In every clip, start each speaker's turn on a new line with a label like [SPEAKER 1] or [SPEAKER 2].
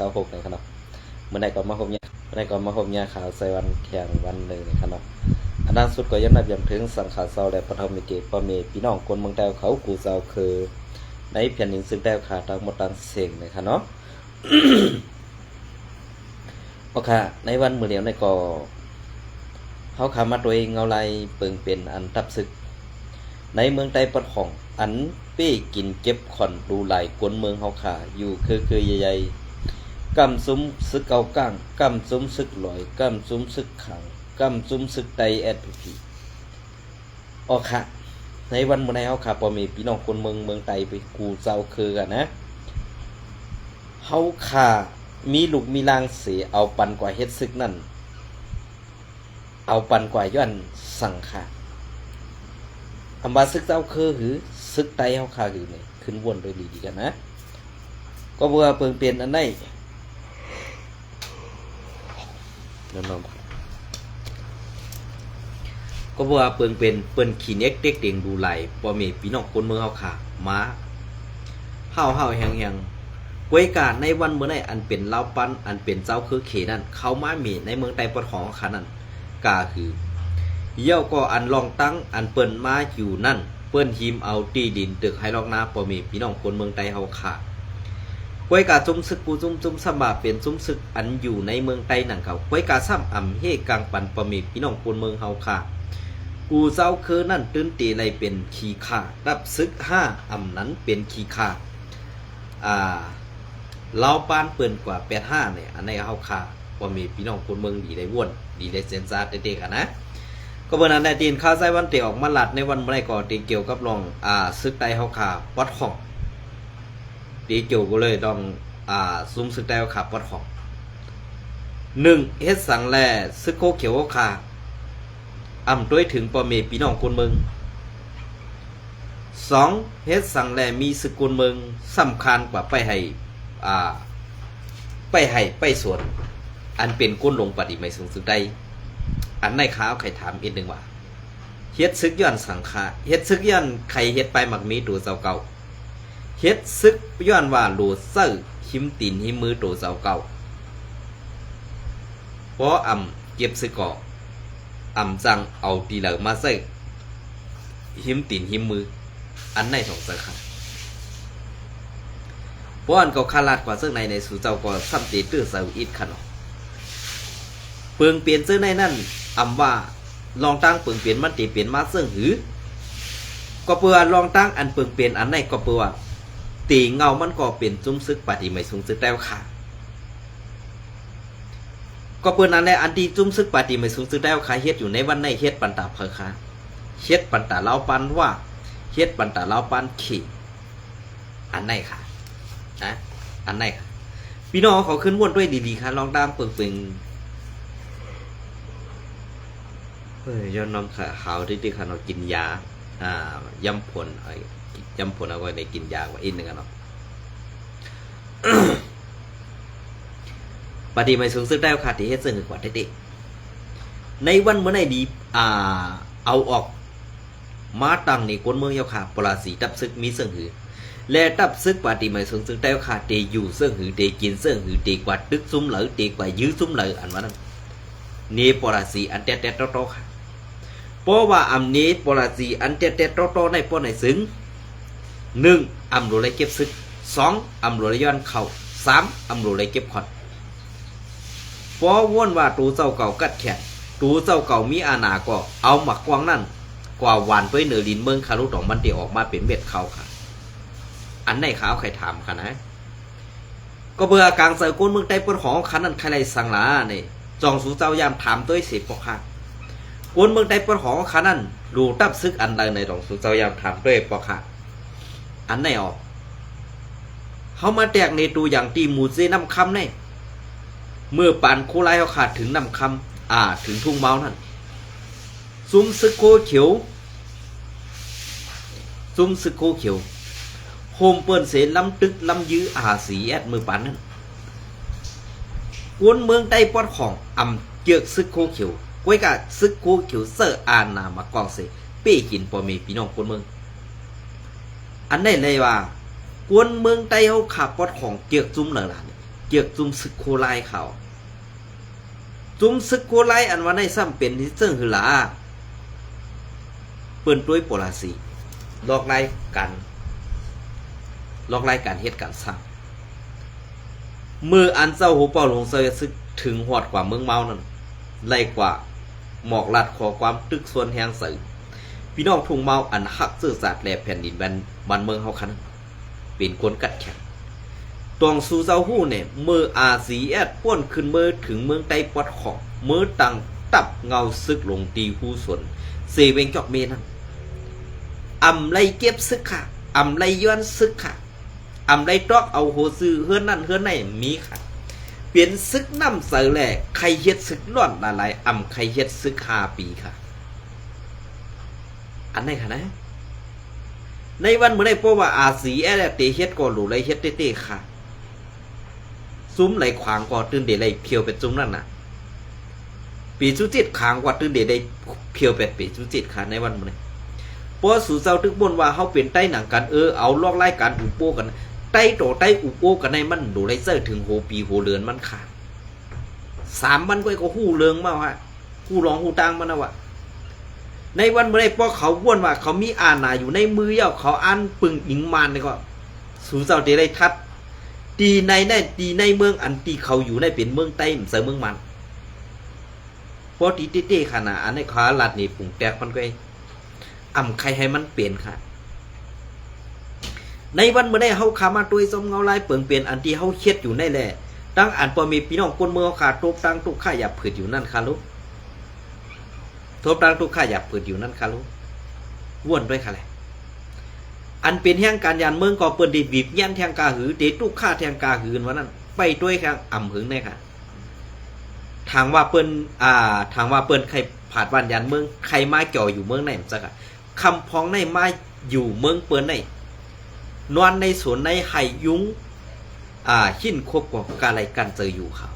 [SPEAKER 1] 26นะครับเมื่อใดก็มาพบเนี่ยเมื่อใดก็มาพบเนี่ยข่าวใส่วันแข่งวันหนึ่งนะครับอันล่าสุดก็ย้ำนับย้ำถึงสังขารเศร้าและปฐมมิเกตพ่อเมพี่น้องคนเมืองแต้วเขากูเศร้าคือในแผ่นดินซึ่งแต้วขาดทางหมดตังเสียงนะครับเนาะ โอเคในวันมื้อเดียวในก็เขาขามาโดยเงาลายเปิงเป็นอันทับศึกในเมืองใต้ปดของอันเป้กินเก็บขอนดูไหลกวนเมืองเฮาขาอยู่คือใหญ่ๆกำซุ้มซึกเกาก้างกำซุ้มซึกลอยกำซุ้มซึกขังกำซุ้มซึกไตแอดพีโอเคในวันมื้อนี้เฮาขาบ่มีพี่น้องคนเมืองใต้ไปกูเจ้าคือกันนะเฮาขามีลูกมีลางเสียเอาปันกว่าเฮ็ดซึกนั่นเอาปันกว่าย้อนสังขาอำบาซึกเจ้าคือหือซึกไตเฮาขาหือนี่ขึ้นวนโดยดีกันนะก็เบื่อเปิงเปลี่ยนอันใดน้องก็เบื่อเปิงเป็นเปิ้นขี้เน็กเด็กเด้งดูไหลบ่มีพี่น้องคนเมืองเฮาขามาเฮาแฮงกวยกาในวันเมื่อไหร่อันเป็นเล่าปั้นอันเป็นเจ้าคือเขนั่นเขามามีในเมืองใต้ปดของขานั่นกาคือเย่าก็อันลองตั้งอันเปิ้นมาอยู่นั่นเปิ้นหิมเอาตีดินตึกให้ลอกนาบ่มีพี่น้องคนเมืองใต้เฮาขากวยกาจุ้มซึกกูจุ้มสมาเป็นจุ้มซึกอันอยู่ในเมืองใต้นั่นเขากวยกาซ้ำอ่ำเฮกลางปันบ่มีพี่น้องคนเมืองเฮาขากูเจ้าคือนั่นตื้นตีไรเป็นขี้ขารับซึก5อ่ำนั้นเป็นขี้ขาเราปานเปิ่นกว่า85เนี่ยอันในเฮาขาบ่มีพี่น้องคนเมืองดีได้ว่นดีได้เซนซาเด็กๆนะก็เบิ่นอันได้ตีนข่าวใส่วันเตออกมาลัดในวันบ่ได้ก่อตีเกี่ยวกับรองศึกใต้เฮาขาปอดของตีเกี่ยวก็เลยต้องซุ่มศึกใต้เฮาขาปอดของ1เฮ็ดสังแลศึกโคเขียวเฮาขาอำด้วยถึงบ่มีพี่น้องคนเมือง2เฮ็ดสังแลมีสกุลเมืองสำคัญกว่าไปให้ไปสวนอันเป็นก้นลงปฏิไม่สูงสุดใดอันในข้าวใครถามอีกหนึ่งว่าเฮ็ดซึกย้อนสังขาเฮ็ดซึกย้อนใครเฮ็ดไปมักมีตัวเจ้าเก่าเฮ็ดซึกย้อนว่าโลเซอร์หิมตีนหิมมือตัวเจ้าเก่าเพราะเก็บซึกก่อจังเอาตีเหลือมาใส่หิมตีนหิมมืออันในสองสาขาเพราะอันก็คาลาดกว่าซึ่งในสู่เจ้าก็ซ้ำตีตื้อเสาอิดขนมเปลืองเปลี่ยนซึ่งในนั่นว่าลองตั้งเปลืองเปลี่ยนมันตีเปลี่ยนมาซึ่งหือก็เปลือลองตั้งอันเปลืองเปลี่ยนอันในก็เปลือตีเงามันก็เปลี่ยนจุ้มซึกปฏิไม่สูงซึกแล้วค่ะก็เปลือนั้นแหละอันที่จุ้มซึกปฏิไม่สูงซึกแล้วค่ะเฮ็ดอยู่ในวันในเฮ็ดปันตาเพอค่ะเฮ็ดปันตาเล่าปันว่าเฮ็ดปันตาเล่าปันขี่อันไหนค่ะนะอันไหนค่ะพี่น้องเขาขึ้นวนด้วยดีๆค่ะลองตามเปิงย้อนน้ำขาวที่ค่ะเรากินยายำผลเอาไว้ในกินยาว่าอีกหนึ่งเนาะ ปฏิไม่สูงซึ่งได้ขาดที่เฮ็ดซึ่งกว่าเด็กในวันเมื่อไหร่ดีเอาออกมาตั้งในคนเมืองเยาขาปราศีตับซึกมีซึ่งหือและตับซึกปฏิไม่สูงซึ่งได้ขาดเตอยู่ซึ่งหือเตกินซึ่งหือเตกว่าตึกซุ้มเหลือเตกว่ายื้อซุ้มเหลืออันว่านั้นนี่ปราศีอันเตะโตค่ะเพราะว่านี้ปราศีอันเตะโตในป้อไหนซึ้ง1รู้เลยเก็บซึก2รู้เลยย้อนเข่า3รู้เลยเก็บขอดเพราะว่นว่าตูเจ้าเก่ากัดแขนตูเจ้าเก่ามีอาณาก็เอาหมักกวางนั่นกว่าหวานไปเหนือดินเมืองคารุตองมันเตียออกมาเป็นเม็ดเขาค่ะอันไหนขาวใครถามค่ะนะก็เบื่อกลางเสือก้นเมืองใต้ปนของขันนั่นใครไรสังลาเนี่ยจองสูเจ้ายามถามตัวเสียปอกค่ะก้นเมืองใต้ปนของขันนั่นดูตับซึกอันใดในจองสูเจ้ายามถามตัวปอกค่ะอันไหนออกเขามาแตกในตัวอย่างตีมูเซน้ำคำเนี่ยเมื่อปานโคไลเขาขาดถึงน้ำคำถึงทุ่งเมานั่นซุ้มซึกโคเขียวโฮมเปิ้นเสล้ำตึกล้ำยื้อสีแอดมือปานนั่นกวนเมืองใต้ปอดของเจือกซึกโคเขียวก้วยกะซึกโคเขียวเซอร์นามากองเสเป้กินปอมีพี่น้องคนเมืองอันได้เลยว่ากวนเมืองใต้เขาขาปอดของเจือกซุ้มเหล่านั้น เกี่ยวจุ่มซึกโคไลเขาจุ่มซึกโคไลอันว่าในซ้ำเป็นที่เซิงหือหลาเปิ้นด้วยโปลาสีลอกไล่กันลอกไล่การเฮ็ดการสร้างมืออันเจ้าหูเป่าหลวงเซยซึกถึงหอดกว่าเมืองเมานั่นไล่กว่าหมอกลัดขอความตึกส่วนแห่งสื่อพี่น้องทุ่งเมาอันหักซื่อสัตย์แลแผ่นดินบ้านเมืองเฮาคันเป็นคนกัดแข็งตวงสู่เจ้าหู้เนี่ยมืออาสีแอดป้วนขึ้นมือถึงเมืองใต้ปอดของมือตังตับเงาซึกลงตีหูส่วนเซเวงจอกเมนั่นอำไล่เก็บซึกค่ะอำไล่ย้อนซึกค่ะอำไล่ตอกเอาโหซื้อเฮือนนั่นเฮือนไหนมีค่ะเปลี่ยนซึกน้ำเสือแหล่ใครเฮ็ดซึกร้อนอะไรอำใครเฮ็ดซึก5 ปีค่ะอันไหนค่ะนะในวันเมื่อได้เพราะว่าอาสีแอดเตเฮ็ดก่อหลูไรเฮ็ดเต้ๆค่ะซุ้มไหลขวางก่อตื่นเดไหลเพียวเป็ดซุ้มนั่นน่ะปีจุจิตขางกว่าตื่นเดได้เพียวเป็ดปีจุจิตค่ะในวันเมื่อเพราะสู่เจ้าตึกบนว่าเขาเป็นใต้หนังกันเอาลอกไล่การอุปโภคกันใต้โตใต้อุปโภคกันในมันดูไรเซอร์ถึงโหปีโหเลือนมันขาด3 วันก็หู้เลืองมาฮะหู้ร้องหู้ตังมันนะวะในวันเมื่อไรเพราะเขาบ้วนว่าเขามีอาณาอยู่ในมือเย้าเขาอันปึงอิงมานนี่ก็สู่เจ้าเดได้ทัดตีในเมืองอันตีเขาอยู่ในเป็นเมืองใต้เสือเมืองมันเพราะตีเต้ๆขนาดอันในขาลัดนี่ปุ่งแตกมันก็อำใครให้มันเปลี่ยนค่ะในวันเมื่อได้เฮาขามาตัวซอมเงาลายเปิงเปลี่ยนอันที่เฮาเฮ็ดอยู่ในแหละตั้งอันพอมีพี่น้องคนเมืองขาดทุกตั้งทุกข้าหยับผืดอยู่นั่นค่ะลูกทบตั้งทุกข้าหยับผืดอยู่นั่นค่ะลูกว่วนด้วยค่ะแหละอันเป็นแห่งการยานเมืองก็เปิ้นได้บีบยันแทงกาหือเตทุกข้าแทงกาหืนว่านั้นไปด้วยค่ะอ่ำหึงได้ค่ะทางว่าเปิ้นใครผาดวันยันเมืองใครมาจ่ออยู่เมืองไหนจักอ่ะคำพ้องในมาอยู่เมืองเปิ้นในนอนในสวนในไห่ยุ้งหินคบกับกาไรกันเจออยู่เขา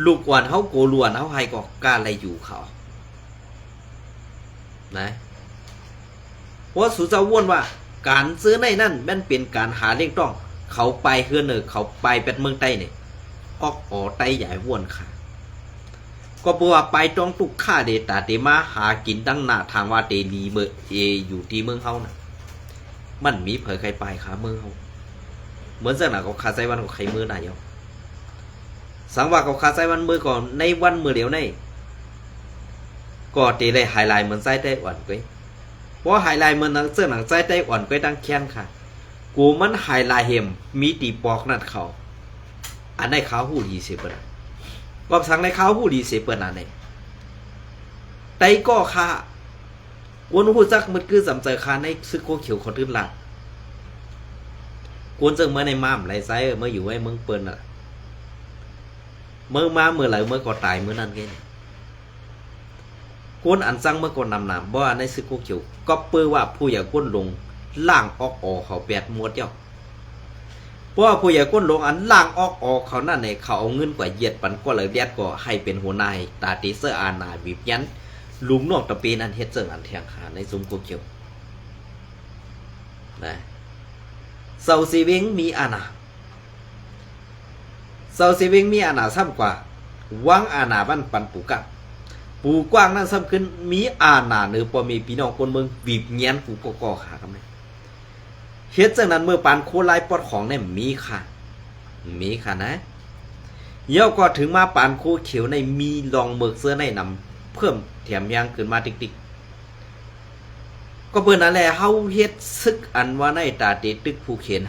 [SPEAKER 1] ลูกอ่อนเฮาโกลวนเฮาไห้ก็กาไรอยู่เขานะเพราะสุเจ้าว่นว่าการซื้อในนั่นแม่นเป็นการหาเลี้ยงต้องเขาไปเฮือนเขาไปเป็ดเมืองใต้เนี่ยออกไต้ใหญ่ว่นค่ะก็เพราะว่าไปต้องตุกข้าเดตาเตมาหากินตั้งหน้าทางว่าเตลีเมอยู่ที่เมืองเฮาน่ะมันมีเผยใครไปขาเมืองเฮาเหมือนเส้นหนาเขาคาใจวันของใครมือไหนยอสังว่าเขาคาใจวันมือก่อนในวันมือเดียวในก็เตเลยไฮไลท์เหมือนใจได้อ่อนกว่าเพราะไฮไลท์เหมือนเส้นหนังใจได้อ่อนกว่าตั้งแค้นค่ะกูมันไฮไลท์เห็มมีตีปอกนั่นเขาอันในเขาหูดีเสียเปิดก็สั่งในเขาหูดีเสียเปิดอันไหนไตก็ค่ะวนหูจักมันคือสำใจคาในซึกโคเขียวคนอื่นละกวนเจอเมื่อในม้ามไรไซเมื่ออยู่ไอ้เมืองเปิ้นอ่ะเมื่อมาเมื่อไหร่เมื่อก็ตายเมื่อนั้นแค่กวนอันสั่งเมื่อก่อนนำบ่ในซึกโคเขียวก็เปื้อว่าผู้ใหญ่ก้นลงล่างออกเขาแปดมวดเจ้าเพราะว่าผู้ใหญ่ก้นลงอันล่างออกเขานั่นเนี่ยเขาเอาเงินกว่าเหยียดปันก็เลยแยดก็ให้เป็นหัวนายตาตีเสื้ออาณาบีบยันลุงนอกตะปีนั้นเฮ็ดเจิงอันเทียงขาในซุ้มโคเขียวนะเซาซีเวงมีอาณาเซาซีเวงมีอาณาซ้ำกว่าวังอาณาบ้านปันปูกะปูกว้างนั่นซ้ำขึ้นมีอาณาเนื้อพอมีพี่น้องคนเมืองบีบเงี้ยนปูก่อขากันไหมเฮ็ดเจิงนั้นเมื่อปานโคไลปอดของเนี่ยมีค่ะนะเย่าก็ถึงมาปานโคเขียวในมีลองเมือกเสื้อในนำเพิ่มแถมยางขึ้นมาติ๊กๆก็เปิ้นนั่นแหละเฮาเฮ็ดซึกอันว่าในตาเตตึกผู้เขียน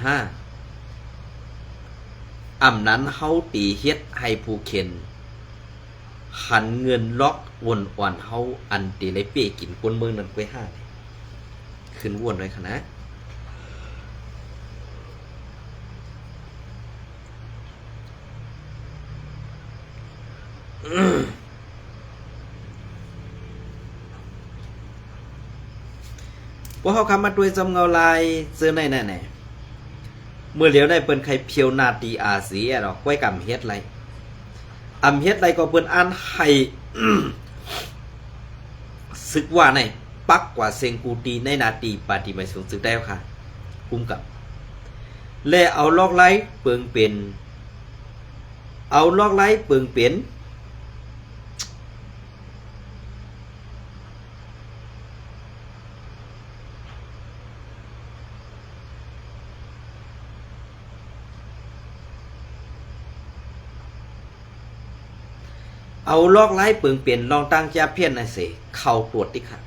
[SPEAKER 1] 5อำนั้นเฮาตีเฮ็ดให้ผู้เขียนหันเงินล็อกวนอ่อนเฮาอันตีเลยเป้กินคนเมืองนั้นไป5ขึ้นวนไว้ค่ะนะพวกเขาคำมาด้วยจำเงาลายเสื้อในแน่ๆเมื่อเหลียวได้เปิ้นใครเพียวนาตีอาสีหรอกไว้กำเฮ็ดไรเฮ็ดไรก็เปิ้นอ่านให้ ซึกว่าในปักกว่าเซงกูตีในนาตีปาติไม่สูงสึกได้ค่ะคุ้มกับและเอาลอกไล่เปิงเป็น เอาลอกไล่เปิงเปลี่ยนเอาลอกไล่เปิงเปลี่ยนลองตั้งจ้าเพี้ยนในเสเข้าตรวจดิค่ะ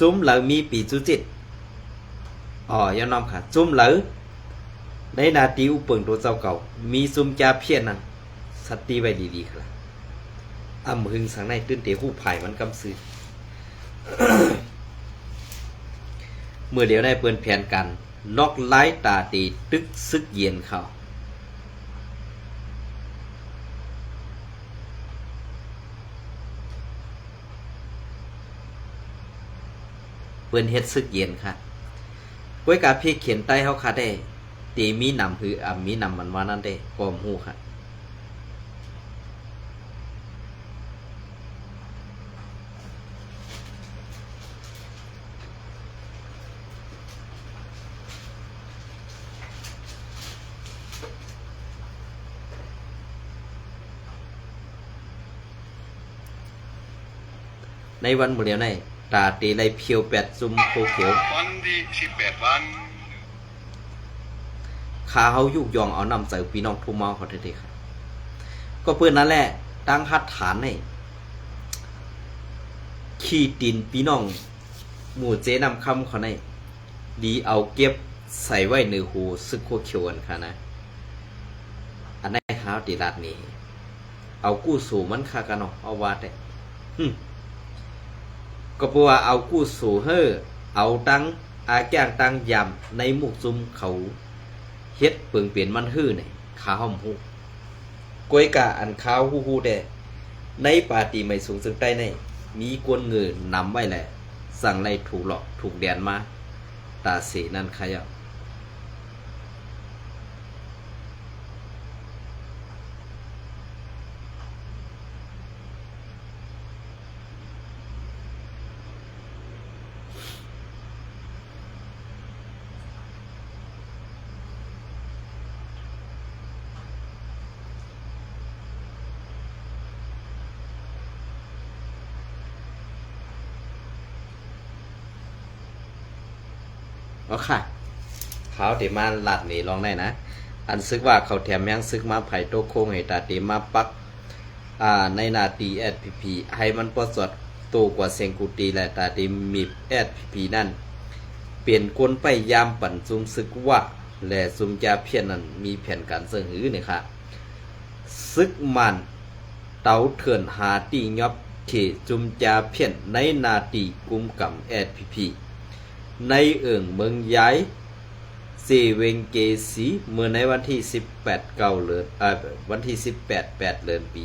[SPEAKER 1] จุ้มเหลอมีปีจุจิตย้อนน้อมค่ะจุ้มเหลอในนาทีอุปเปิงตัวเจ้าเก่ามีซุมจ้าเพี้ยนนั้นสติไว้ดีๆครับอำหึงสังในตื้นเตะหู้ไผ่มันกำซื้อ เมื่อเดี๋ยวได้เปินแผนกันล็อกไล่ตาตีตึกซึกเย็นเขาเปิ้นเฮ็ดซึกเย็นค่ะก้วยกาพี่เขียนใต้เฮาค่ะได้ตีมีนำคือมีนำมันว่านั่นได้กอมฮู้ค่ะในวันมื้อเดียวในตาตีไลเพียวแปดซุ่มโคเขียว
[SPEAKER 2] วันที่18วัน
[SPEAKER 1] ขาเฮายุกยองเอานำใส่พี่น้องทุ่มเมาเขาเท่ๆครับก็เพื่อนนั่นแหละตั้งหัดฐานให้ขี้ดินพี่น้องหมู่เจนำคำเขาในดีเอาเก็บใส่ไว้ในหูซึกโคเขียวกันค่ะนะอันนี้ข้าวตีรัดนี่เอากู้สู่มันคากันเนาะเอาวาดได้ก็เพราะว่าเอากู้สู่เฮ้อเอาตั้งอาแก้งตั้งยำในหมู่ซุมเขาเฮ็ดเปิงเปลี่ยนมันฮื้อนี่ขาห่อมฮู้ก้อยกะอันขาวฮู้ๆได้ในปาติไม่สูงซึ่งใต้ในมีกวนเงินนำไว้แหละสั่งไล่ถูกหลอกถูกแดนมาตาเสนั่นขยับเอาค่ะเขาเดี๋ยวมาหลัดนี่ลองได้นะอันซึกว่าเขาแถมยังซึกมาไผ่โตโค้งให้ตาเตมาปักในนาตี SPP ให้มันปลดสดโตกว่าเซงกูตีและตาเตมี SPP นั่นเปลี่ยนกลไปยามปั่นซุมซึกว่าและซุมจาเพียนนั้นมีแผนการเสนอนี่ค่ะซึกมันเตาเถื่อนหาตียอบเขจุมจาเพียนในนาตีกุมกับ SPPในเอิงเมืองย้ายเซเวงเกสีเมื่อในวันที่18เดือนวันที่18 8เดือนปี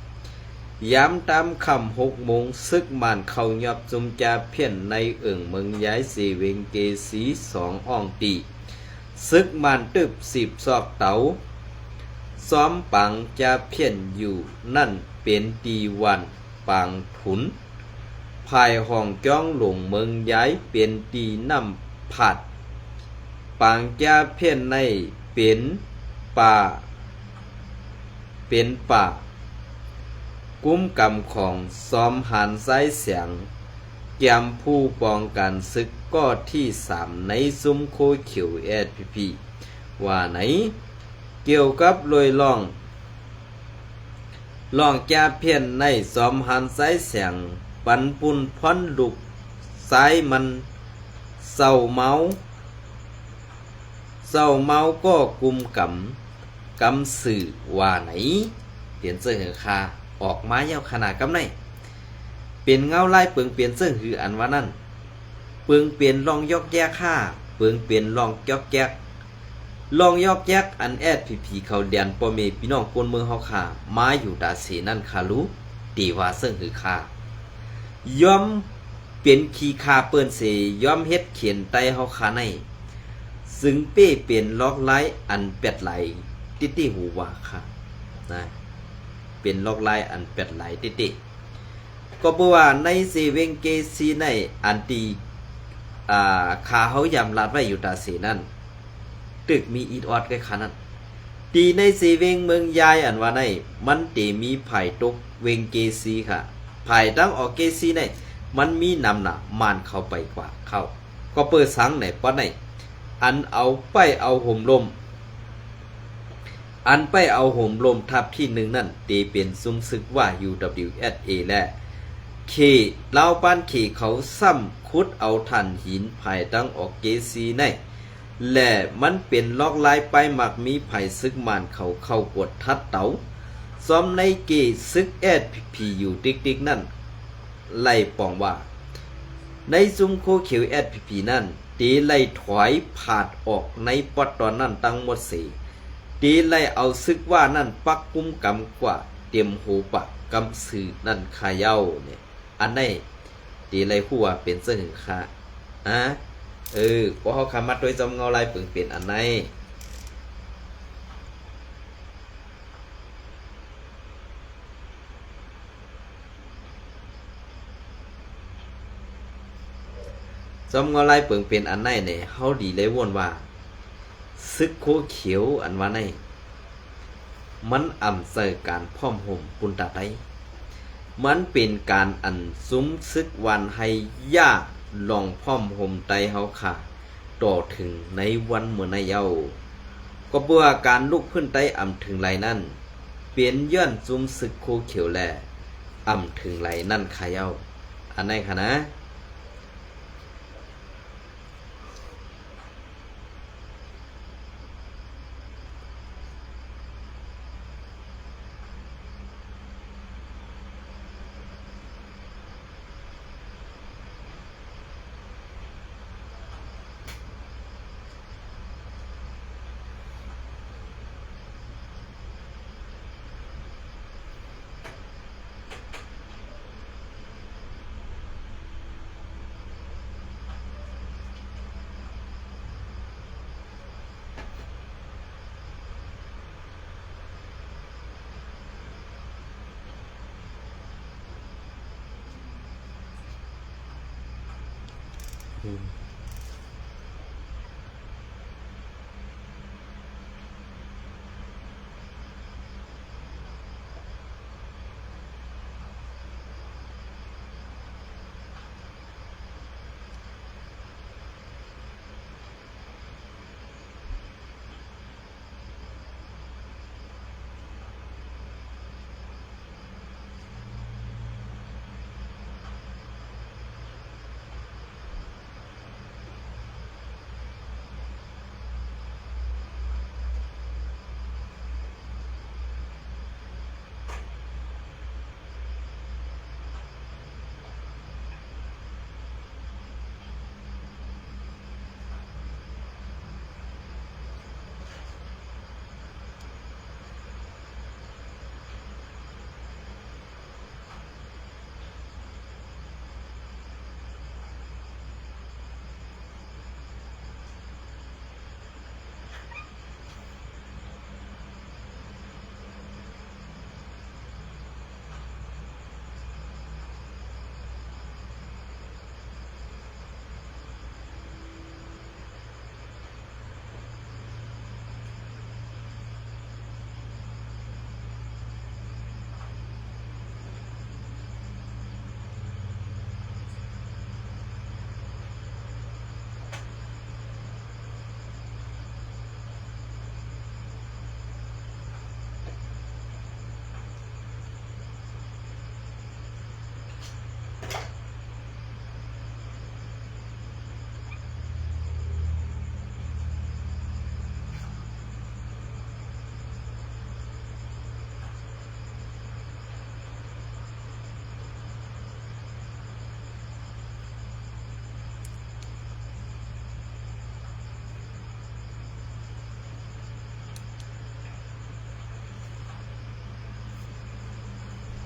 [SPEAKER 1] 2026ยามตามคำ6โมงซึกมันเข้ายอบจุมจาเพียนในเอิงเมืองย้ายเซเวงเกสี2อ่องตีซึกมันตึบ10ซอกเตาซ้อมปังจาเพียนอยู่นั่นเป็นตีวันปังถุนภายห้องจ้องหลงเมืองย้ายเป็นตีน้ำผัดปางจ้าเพี้ยนในเป็นป่ากุ้มกำของซ้อมหันซ้ายเสียงแกมผู้ปองกันศึกก็ที่3ในซุ้มโคเขียว SPP ว่าไหนเกี่ยวกับลอยล่องจ้าเพี้ยนในซ้อมหันซ้ายเสียงปันปุนพ้อนลุกซ้ายมันเศร้าเมาก็กุมกำสื่อว่าไหนเปลี่ยนเสื้อหือคาออกมาเย้าขนาดกำไหนเป็นเงาไล่เปิงเปลี่ยนเสื้อหืออันว่านั่นเปิงเปลี่ยนลองยอกแยกค่าเปิงเปลี่ยนลองยอกแยกอันSPPเขาเดียนปอเมพี่น้องคนเมืองเฮาค่ามาอยู่ตาเสนั่นคารู้ตีว่าเสื้อหือคาย่อมเป็นขีคาเปิ้นเสย่อมเฮ็ดเขียนไตเฮาคาในซึ่งเป้เป็นล็อกไลอันเป็ดไหลติหูว่าค่ะนะเป็นล็อกไลอันเป็ดไหลติก็เพราะว่าในเซเวงเกซีในอันตีขาเฮายำลาดไว้อยู่ตาเสนั่นตึกมีอีดออดไว้ค่ะนั้น ตีในสีเวงเมืองยายอันว่าในมันเตมีไผ่ตกเวงเกซีค่ะไผ่ตั้งออกเกซีในมันมีนำหนักมานเข้าไปกว่าเข้าก็เปิดสังในป้อนในอันเอาไปเอาห่มลมอันไปเอาห่มลมทับที่หนึ่งนั่นเตเป็นซุ้มซึกว่า UWSA และเคเล่าป้านเคเขาซ้ำคุดเอาทันหินไผ่ตั้งออกเกซีในและมันเป็นลอกลายไปหมักมีไผ่ซึกมานเขาเข้ากดทัดเตาซ้อมในเกซึกพีอยู่ติ๊กๆนั่นไล่ปองว่าในซุมโคเขียวพีนั่นตีไล่ถอยผาดออกในปอดตอนนั้นตั้งหมดสีตีไล่เอาซึกว่านั่นปักกุมกำกว่าเตรียมหูปะกำสื่อนั่นขายาวเนี่ยอันนี้ตีไล่หัวเป็นเสื้อหึงคาก็เขาคำมัดโดยจอมเงาลายเปลืองเปลี่ยนอันไหนจอมเงาลายเปลืองเปลี่ยนอันไหนเนี่ยเขาดีเลยวนว่าซึกโคเขียวอันว่าไหนมันอ่ำเสยการพ่อมห่มปุนตาไตมันเป็นการอันซุ้มซึกวันให้ยากลองพ่อมห่มไตเฮาค่ะต่อถึงในวันเมื่อในเยาก็เบื่อการลุกขึ้นไตอ่ำถึงไหลนั่นเปลี่ยนย้อนซุ้มซึกโคเขียวแลอ่ำถึงไหลนั่นค่ะเยาอันไหนค่ะนะ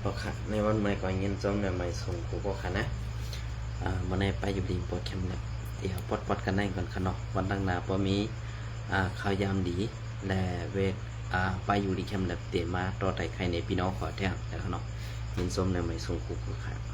[SPEAKER 1] ก็ค่ะในวันใหม่ก่อนเงินจอมในใหม่ส่งกูก็ค่ะนะมาในไปอยู่ดีปวดแคมป์แล้วเดี๋ยวปอดกันได้ก่อนค่ะเนาะวันตั้งนาพอมีข่าวยามดีและเวทไปอยู่ดีแคมป์แล้วเตะมาต่อไต่ใครในพี่น้องขอแท้งแล้วเนาะเงินจอมในใหม่ส่งกูก็ค่ะ